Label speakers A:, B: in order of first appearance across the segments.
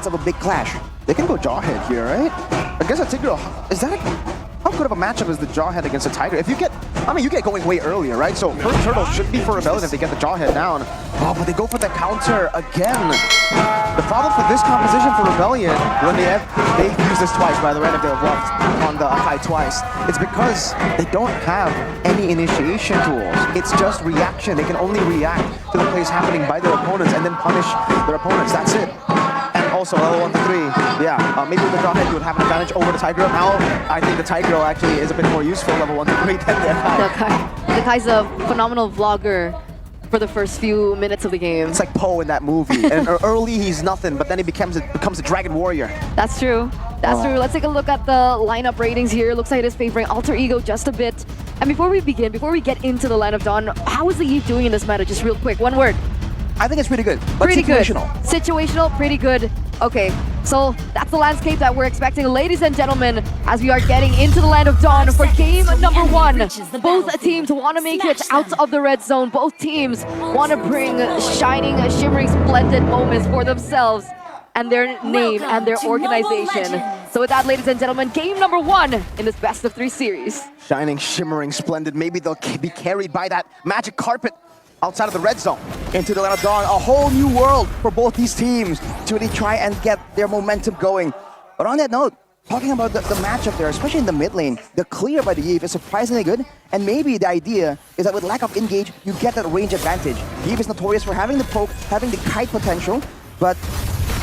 A: chance of a big clash. They can go Jawhead here, right? I guess a Tigreal, is that how good of a matchup is the Jawhead against a Tiger? If you get, I mean, you get going way earlier, right? So first turtle should be for Rebellion if they get the Jawhead down. Oh, but they go for the counter again. The problem for this composition for Rebellion, when they use this twice, by the way, if they've left on the high twice, it's because they don't have any initiation tools. It's just reaction. They can only react to the plays happening by their opponents and then punish their opponents. That's it. And also level 1 to 3, yeah, maybe with the Jawhead you would have an advantage over the Tigreal. Now I think the Tigreal actually is a bit more useful level 1 to 3 than the Akai.
B: The Akai's a phenomenal vlogger for the first few minutes of the game.
A: It's like Poe in that movie. And early he's nothing, but then he becomes a Dragon Warrior.
B: That's true. That's true. Let's take a look at the lineup ratings here. Looks like it is favoring Alter Ego just a bit. And before we begin, before we get into the Land of Dawn, how is the Eve doing in this meta? Just real quick, one word.
A: I think it's pretty good, but
B: pretty
A: situational.
B: Good. Situational, pretty good. Okay, so that's the landscape that we're expecting, ladies and gentlemen, as we are getting into the Land of Dawn for game number 1. Both teams want to make it out of the red zone. Both teams want to bring shining, shimmering, splendid moments for themselves and their name and their organization. So with that, ladies and gentlemen, game number 1 in this best of 3 series.
A: Shining, shimmering, splendid. Maybe they'll be carried by that magic carpet outside of the red zone into the Land of Dawn. A whole new world for both these teams to really try and get their momentum going. But on that note, talking about the matchup there, especially in the mid lane, the clear by the Eve is surprisingly good. And maybe the idea is that with lack of engage, you get that range advantage. The Eve is notorious for having the poke, having the kite potential, but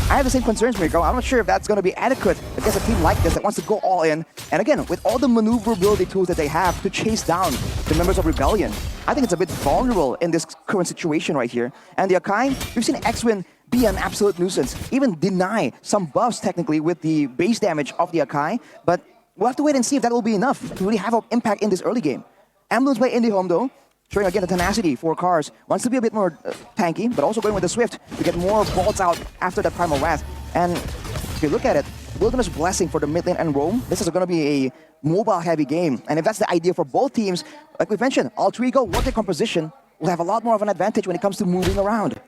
A: I have the same concerns, Mirko. I'm not sure if that's going to be adequate against a team like this that wants to go all in. And again, with all the maneuverability tools that they have to chase down the members of Rebellion, I think it's a bit vulnerable in this current situation right here. And the Akai, we've seen X-Win be an absolute nuisance, even deny some buffs technically with the base damage of the Akai, but we'll have to wait and see if that will be enough to really have an impact in this early game. Emblems by IndyHome though, showing again the tenacity for Cars. Wants to be a bit more tanky, but also going with the Swift to get more bolts out after that Primal Wrath. And if you look at it, Wilderness Blessing for the mid lane and Roam, this is going to be a mobile-heavy game. And if that's the idea for both teams, like we mentioned, Alter Ego, what their composition, will have a lot more of an advantage when it comes to moving around.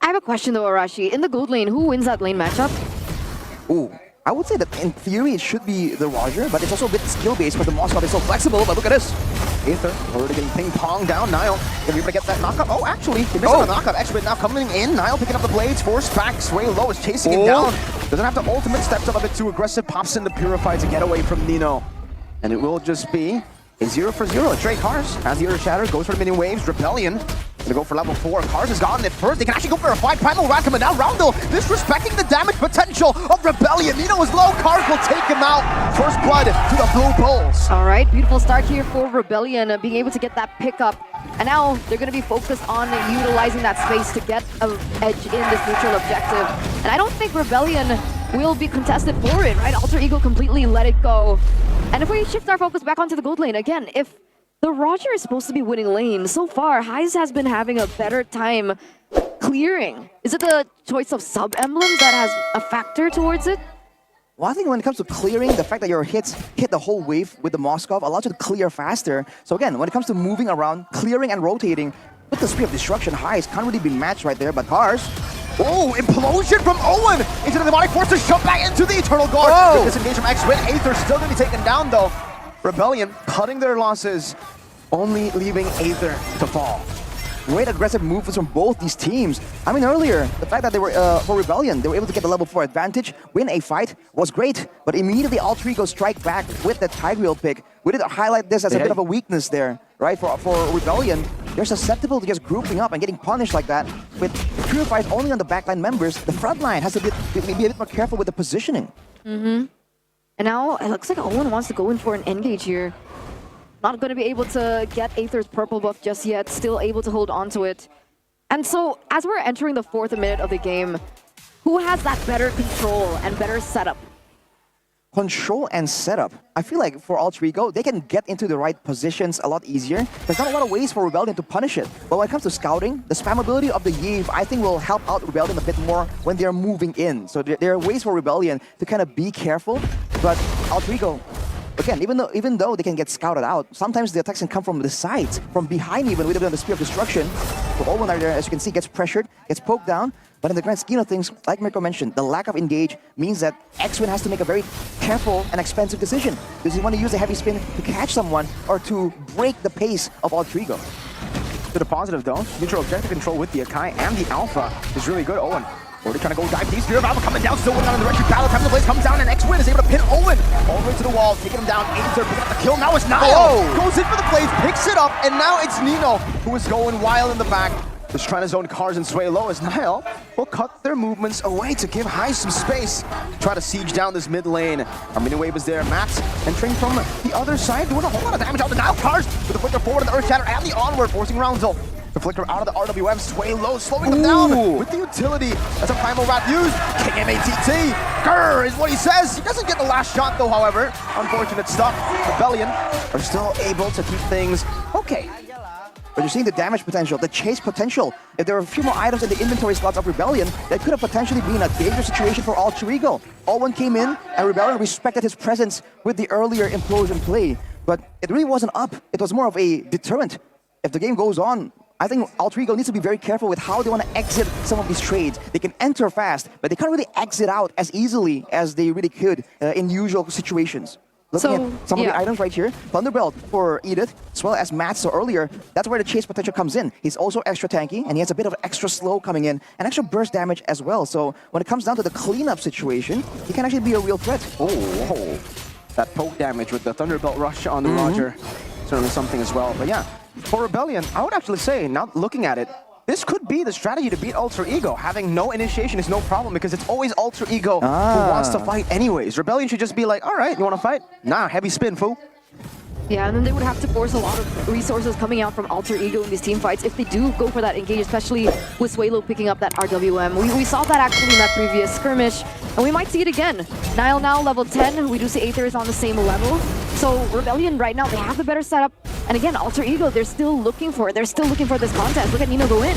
B: I have a question though, Arashi. In the gold lane, who wins that lane matchup?
A: Ooh. I would say that in theory it should be the Roger, but it's also a bit skill-based because the Moskov is so flexible. But look at this. Aether already getting ping-pong down. Nile gonna be able to get that knockup. Oh, actually, he missed the knockup. X-Win now coming in. Nile picking up the blades. Forced back. Sway low is chasing him down. Doesn't have the ultimate. Steps up a bit too aggressive. Pops in the Purify to get away from Nino. And it will just be a 0 for 0. Drake Cars has the Earth Shatter. Goes for the minion waves. Rebellion gonna go for level 4. Cars has gotten it first. They can actually go for a fight. Primal Wrath coming down. Roundel disrespecting the damage potential of Rebellion. Nino is low. Cars will take him out. First blood to the Blue Bulls.
B: All right, beautiful start here for Rebellion, being able to get that pickup. And now they're going to be focused on utilizing that space to get an edge in this neutral objective. And I don't think Rebellion will be contested for it, right? Alter Ego completely let it go. And if we shift our focus back onto the gold lane, again, if the Roger is supposed to be winning lane, so far, Heiss has been having a better time clearing. Is it the choice of sub-emblems that has a factor towards it?
A: Well, I think when it comes to clearing, the fact that your hits hit the whole wave with the Moskov allows you to clear faster. So again, when it comes to moving around, clearing and rotating, with the speed of destruction, Heiss can't really be matched right there, but Cars... Oh, implosion from Owen into the demonic force to shove back into the Eternal Guard. Good disengage from X-Win. Aether still going to be taken down though. Rebellion cutting their losses, only leaving Aether to fall. Great aggressive movements from both these teams. I mean, earlier, the fact that they were, for Rebellion, they were able to get the level 4 advantage, win a fight, was great. But immediately, Alter Ego strike back with the Tigreal pick. We did highlight this as a bit of a weakness there, right? For Rebellion, they're susceptible to just grouping up and getting punished like that. With Purifies only on the backline members, the front line has to be a bit more careful with the positioning.
B: And now, it looks like Owen wants to go in for an engage here. Not going to be able to get Aether's purple buff just yet, still able to hold on to it. And so, as we're entering the 4th minute of the game, who has that better control and better setup?
A: Control and setup. I feel like for Alter Ego, they can get into the right positions a lot easier. There's not a lot of ways for Rebellion to punish it. But when it comes to scouting, the spammability of the Yave, I think, will help out Rebellion a bit more when they're moving in. So there are ways for Rebellion to kind of be careful. But Alter Ego, again, even though they can get scouted out, sometimes the attacks can come from the sides, from behind even with the Spear of Destruction. So Owen there, as you can see, gets pressured, gets poked down. But in the grand scheme of things, like Mirko mentioned, the lack of engage means that X-Win has to make a very careful and expensive decision. Does he want to use a heavy spin to catch someone or to break the pace of Alter Ego? To the positive though, neutral objective control with the Akai and the Alpha is really good. Owen already trying to go dive deep. Spear of Alpha coming down, still waiting on the direction. Battle time to place comes down, and X-Win is able to pin Owen all the way to the wall, taking him down. Aether picking up the kill. Now it's Niall. Goes in for the plays, picks it up, and now it's Nino who is going wild in the back. Just trying to zone Cars and sway low as Niall will cut their movements away to give High some space. Try to siege down this mid lane. Our mini wave is there. Max entering from the other side, doing a whole lot of damage out to Niall. Cars with the flicker forward and the Earth Shatter and the onward, forcing Roundel to flicker out of the RWM, sway low, slowing them down with the utility. That's a Primal Rat used. King MATT. Grr is what he says. He doesn't get the last shot though, however. Unfortunate stuff. Rebellion are still able to keep things okay. But you're seeing the damage potential, the chase potential. If there were a few more items in the inventory slots of Rebellion, that could have potentially been a dangerous situation for Alter Ego. Owen came in, and Rebellion respected his presence with the earlier implosion play. But it really wasn't up. It was more of a deterrent. If the game goes on, I think Alter Ego needs to be very careful with how they want to exit some of these trades. They can enter fast, but they can't really exit out as easily as they really could in usual situations. Looking at some of the items right here, Thunderbelt for Edith, as well as Matt so earlier, that's where the chase potential comes in. He's also extra tanky, and he has a bit of extra slow coming in, and extra burst damage as well. So when it comes down to the cleanup situation, he can actually be a real threat. Oh, that poke damage with the Thunderbelt rush on the Roger, certainly something as well. But yeah, for Rebellion, I would actually say, now looking at it, this could be the strategy to beat Alter Ego. Having no initiation is no problem because it's always Alter Ego who wants to fight anyways. Rebellion should just be like, all right, you want to fight? Nah, heavy spin, fool.
B: Yeah, and then they would have to force a lot of resources coming out from Alter Ego in these team fights if they do go for that engage, especially with Swalo picking up that RWM. We saw that actually in that previous skirmish, and we might see it again. Niall now level 10, we do see Aether is on the same level. So Rebellion right now, they have the better setup. And again, Alter Ego, they're still looking for it. They're still looking for this contest. Look at Nino go in.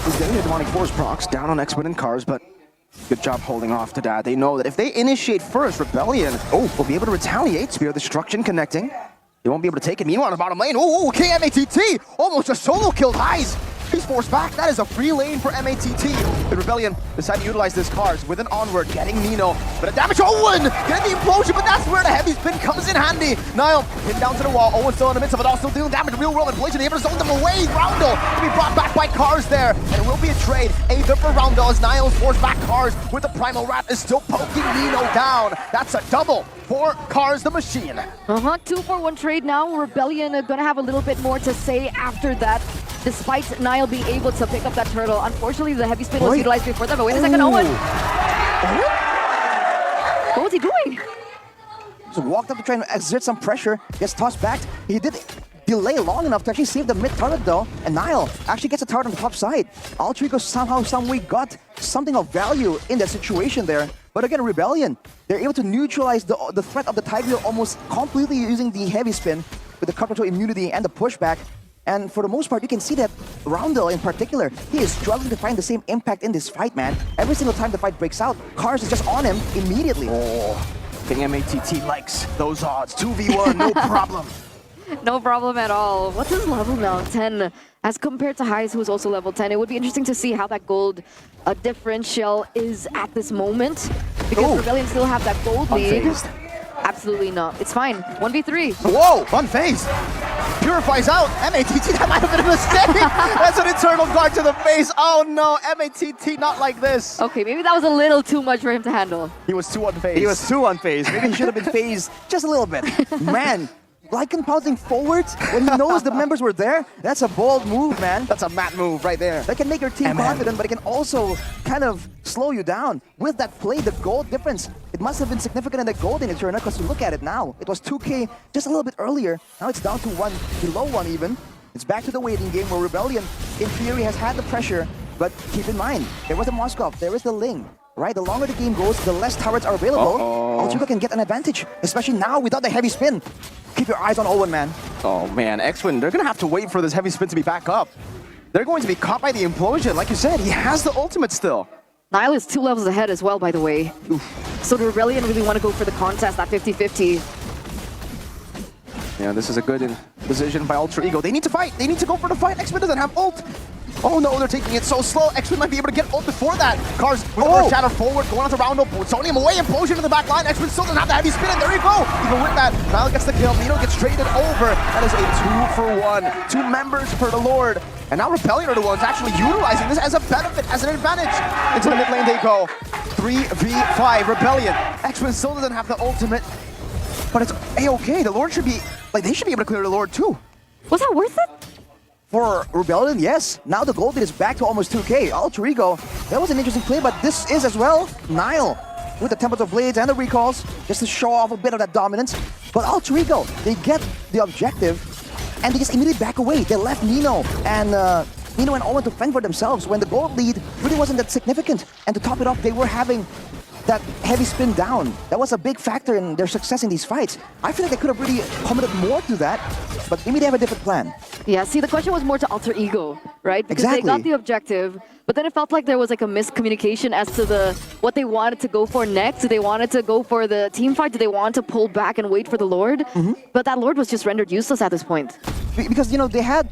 A: He's getting the Demonic Force procs down on X-Win and Cars, but good job holding off to that. They know that if they initiate first, Rebellion will be able to retaliate. Spear of Destruction connecting. They won't be able to take it. Meanwhile, on the bottom lane, King MATT almost just solo killed Highs. He's forced back. That is a free lane for MATT. The Rebellion decide to utilize this Cars with an onward, getting Nino. But a damage Owen! Getting the implosion, but that's where the heavy spin comes in handy. Niall pinned down to the wall. Owen still in the midst of it all, still dealing damage. Real world inflation, able to zone them away. Roundel to be brought back by Cars there. And it will be a trade. Aether for Roundel as Niall's forced back Cars with the Primal Rat is still poking Nino down. That's a double for Cars the Machine.
B: 2-for-1 trade now. Rebellion are gonna have a little bit more to say after that. Despite Niall being able to pick up that turtle, unfortunately the heavy spin was utilized before that. But wait a second, Owen! What was he doing?
A: So walked up to try and exert some pressure, gets tossed back. He did delay long enough to actually save the mid turret though, and Niall actually gets a turret on the top side. Alter Ego somehow, some way got something of value in that situation there. But again, Rebellion, they're able to neutralize the threat of the Tide Wheel almost completely using the heavy spin with the cut control immunity and the pushback. And for the most part, you can see that Roundel in particular, he is struggling to find the same impact in this fight, man. Every single time the fight breaks out, Cars is just on him immediately. King MATT likes those odds. 2v1, no problem.
B: No problem at all. What's his level now? 10. As compared to Highs, who's also level 10. It would be interesting to see how that gold differential is at this moment. Because Rebellion still have that gold lead. Absolutely not. It's fine. 1v3.
A: Whoa! Unfazed. Purifies out. MATT, that might have been a mistake. That's an internal guard to the face. Oh no, MATT, not like this.
B: Okay, maybe that was a little too much for him to handle.
A: He was too unfazed. He was too unfazed. Maybe he should have been phased just a little bit. Man, Lycan pouncing forwards when he knows the members were there, that's a bold move, man. That's a Matt move right there. That can make your team confident, but it can also kind of slow you down. With that play, the gold difference, it must have been significant in the gold in Eternal, because you look at it now. It was 2K just a little bit earlier. Now it's down to 1, below 1 even. It's back to the waiting game where Rebellion, in theory, has had the pressure, but keep in mind, there was the Moskov, there is the Ling. Right, the longer the game goes, the less turrets are available. Alter Ego can get an advantage, especially now without the heavy spin. Keep your eyes on Owen, man. Oh man, X-Win, they're gonna have to wait for this heavy spin to be back up. They're going to be caught by the implosion. Like you said, he has the ultimate still.
B: Niall is 2 levels ahead as well, by the way. So the Rebellion really want to go for the contest at 50-50.
A: Yeah, this is a good decision by Alter Ego. They need to fight. They need to go for the fight. X-Win doesn't have ult. Oh no, they're taking it so slow. X-Wing might be able to get ult before that. Cars with a shadow forward, going on to round up. Sony him away, implosion in the back line. X-Wing still doesn't have the heavy spin, and there you go. Even with that, Nile gets the kill. Nino gets traded over. That is a 2-for-1. 2 members for the Lord. And now Rebellion are the ones actually utilizing this as a benefit, as an advantage. Into the mid lane they go. 3v5, Rebellion. X-Wing still doesn't have the ultimate, but it's a-okay. The Lord should be, like, they should be able to clear the Lord too.
B: Was that worth it?
A: For Rebellion, yes. Now the gold is back to almost 2k. Alter Ego, that was an interesting play, but this is as well Nile with the Tempest of Blades and the recalls, just to show off a bit of that dominance. But Alter Ego, they get the objective, and they just immediately back away. They left Nino and Owen to fend for themselves when the gold lead really wasn't that significant. And to top it off, they were having that heavy spin down. That was a big factor in their success in these fights. I feel like they could have really committed more to that, but maybe they have a different plan.
B: Yeah, see, the question was more to Alter Ego, right? Because
A: Exactly.
B: they got the objective, but then it felt like there was like a miscommunication as to what they wanted to go for next. Did they wanted to go for the team fight? Did they want to pull back and wait for the Lord? But that Lord was just rendered useless at this point.
A: Because, you know, they had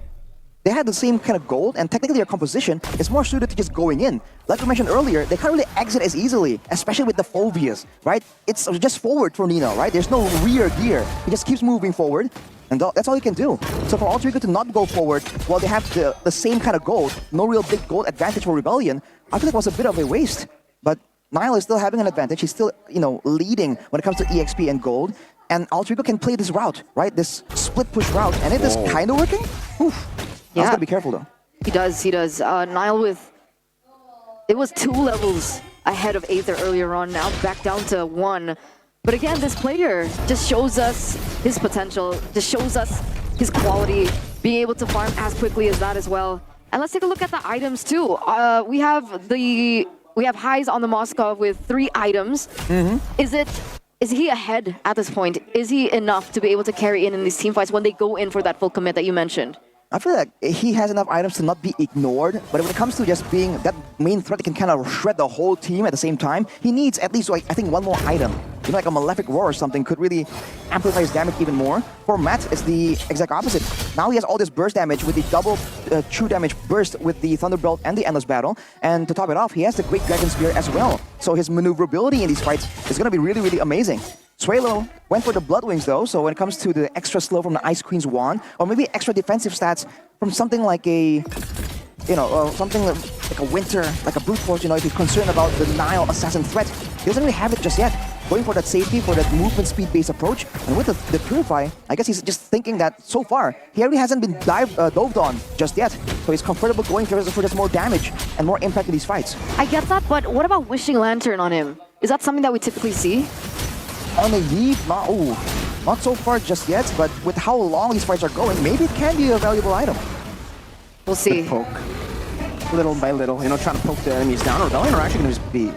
A: the same kind of gold, and technically their composition is more suited to just going in. Like we mentioned earlier, they can't really exit as easily, especially with the phobias, right? It's just forward for Nino, right? There's no rear gear. He just keeps moving forward, and that's all he can do. So for Alter Ego to not go forward while they have the same kind of gold, no real big gold advantage for Rebellion, I feel like it was a bit of a waste. But Nile is still having an advantage. He's still, you know, leading when it comes to EXP and gold. And Alter Ego can play this route, right? This split push route, and it is kind of working. Oof. I was gotta be careful though.
B: He does. Nile with... It was 2 levels ahead of Aether earlier on, now back down to 1. But again, this player just shows us his potential, just shows us his quality, being able to farm as quickly as that as well. And let's take a look at the items too. We have Highs on the Moskov with 3 items. Is he ahead at this point? Is he enough to be able to carry in these team fights when they go in for that full commit that you mentioned?
A: I feel like he has enough items to not be ignored, but when it comes to just being that main threat that can kind of shred the whole team at the same time, he needs at least, like, I think, 1 more item. You know, like a Malefic Roar or something could really amplify his damage even more. For Matt, it's the exact opposite. Now he has all this burst damage with the double true damage burst with the Thunderbolt and the Endless Battle. And to top it off, he has the Great Dragon Spear as well. So his maneuverability in these fights is going to be really, really amazing. Suelo went for the Blood Wings though, so when it comes to the extra slow from the Ice Queen's Wand, or maybe extra defensive stats from something like a, you know, something like a Winter, like a Brute Force, you know, if he's concerned about the Nile Assassin threat, he doesn't really have it just yet. Going for that safety, for that movement speed-based approach, and with the Purify, I guess he's just thinking that so far, he really hasn't been doved on just yet, so he's comfortable going for just more damage and more impact in these fights.
B: I get that, but what about Wishing Lantern on him? Is that something that we typically see?
A: On a Yeet, not so far just yet, but with how long these fights are going, maybe it can be a valuable item.
B: We'll see.
A: Poke, little by little, you know, trying to poke the enemies down. Rebellion are actually going to be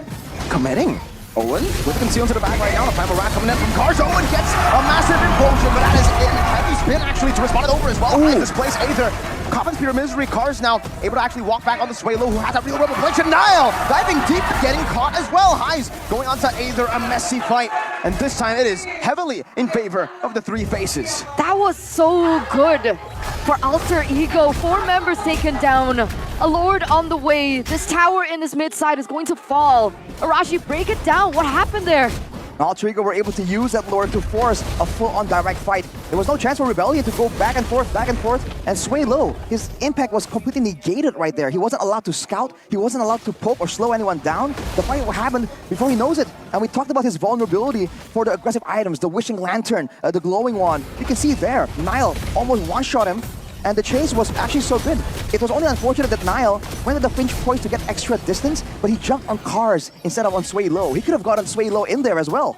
A: committing. Owen with the conceal to the back right now. The Primal Rat coming in from Cars. Owen gets a massive implosion, but that is a heavy spin actually to respond it over as well. In this place, Aether. Coffin Spear Misery. Cars now able to actually walk back on the Suelo, who has a real rebel blitz. And Nile diving deep, getting caught as well. Highs going on to Aether, a messy fight. And this time it is heavily in favor of the 3 faces.
B: That was so good for Alter Ego. 4 members taken down. A Lord on the way. This tower in this mid side is going to fall. Arashi, break it down. What happened there?
A: Alter Ego were able to use that Lord to force a full-on direct fight. There was no chance for Rebellion to go back and forth, and sway low. His impact was completely negated right there. He wasn't allowed to scout, he wasn't allowed to poke or slow anyone down. The fight happened before he knows it. And we talked about his vulnerability for the aggressive items, the Wishing Lantern, the Glowing Wand. You can see there, Nile almost one-shot him, and the chase was actually so good. It was only unfortunate that Nile went to the Finch Poise to get extra distance, but he jumped on Cars instead of on Sway Low. He could have gotten Sway Low in there as well.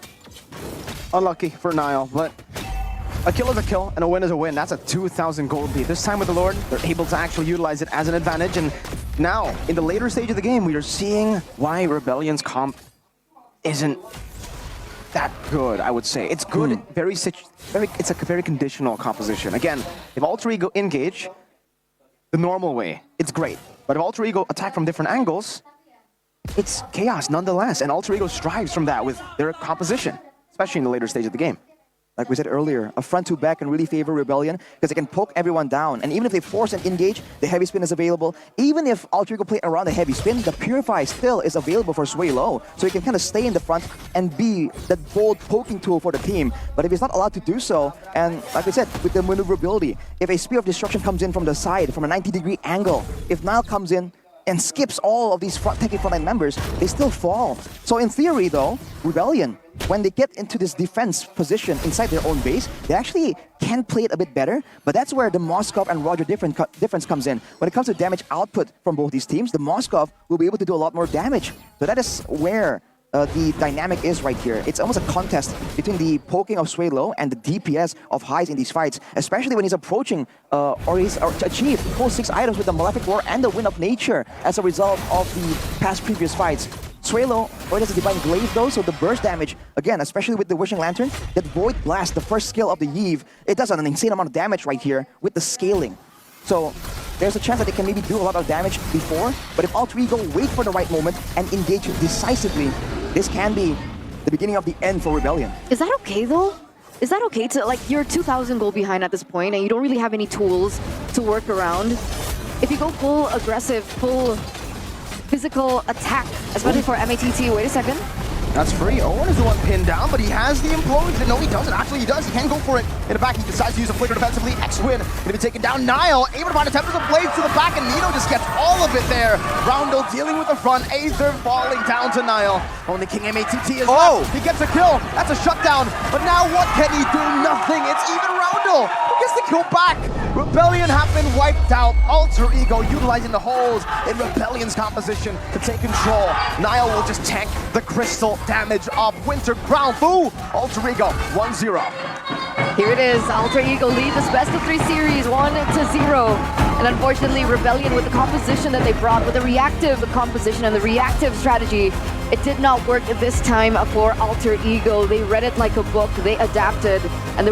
A: Unlucky for Nile, but a kill is a kill and a win is a win. That's a 2,000 gold lead. This time with the Lord, they're able to actually utilize it as an advantage. And now, in the later stage of the game, we are seeing why Rebellion's comp isn't that good, I would say. It's good, it's a very conditional composition. Again, if Alter Ego engage the normal way, it's great. But if Alter Ego attack from different angles, it's chaos nonetheless. And Alter Ego strives from that with their composition, especially in the later stage of the game. like we said earlier, a front to back can really favor Rebellion because they can poke everyone down. And even if they force an engage, the heavy spin is available. Even if Alter Ego play around the heavy spin, the Purify still is available for Sway Low. So he can kind of stay in the front and be that bold poking tool for the team. But if he's not allowed to do so, and like we said, with the maneuverability, if a Spear of Destruction comes in from the side, from a 90-degree angle, if Nile comes in and skips all of these technical frontline members, they still fall. So in theory though, Rebellion, when they get into this defense position inside their own base, they actually can play it a bit better, but that's where the Moskov and Roger difference comes in. When it comes to damage output from both these teams, the Moskov will be able to do a lot more damage. So that is where the dynamic is right here. It's almost a contest between the poking of Sway Low and the DPS of Highs in these fights, especially when he's approaching or he's achieved full 6 items with the Malefic Roar and the Wind of Nature as a result of the past previous fights. Sway Low already has a Divine Glaive though, so the burst damage, again, especially with the Wishing Lantern, that Void Blast, the first skill of the Yve, it does an insane amount of damage right here with the scaling. So there's a chance that they can maybe do a lot of damage before, but if Alter Ego wait for the right moment and engage decisively, this can be the beginning of the end for Rebellion.
B: Is that okay though? Is that okay to, like, you're 2,000 gold behind at this point and you don't really have any tools to work around? If you go full aggressive, full physical attack, especially for MATT, wait a second.
A: That's free. Owen is the one pinned down, but he has the implosion. No, he doesn't. Actually, he does. He can go for it. In the back, he decides to use a flicker defensively. X-Win gonna be taken down. Nile able to find a temper of blades to the back, and Nino just gets all of it there. Roundel dealing with the front. Aether falling down to Nile. Only King MATT is left. He gets a kill. That's a shutdown. But now what can he do? Nothing. It's even Roundel who gets the kill back. Rebellion have been wiped out. Alter Ego utilizing the holes in Rebellion's composition to take control. Nile will just tank the crystal damage of Winter Crown. Fu! Alter Ego 1-0.
B: Here it is. Alter Ego lead this best of 3 series 1-0. And unfortunately, Rebellion with the composition that they brought, with the reactive composition and the reactive strategy, it did not work this time for Alter Ego. They read it like a book. They adapted. And they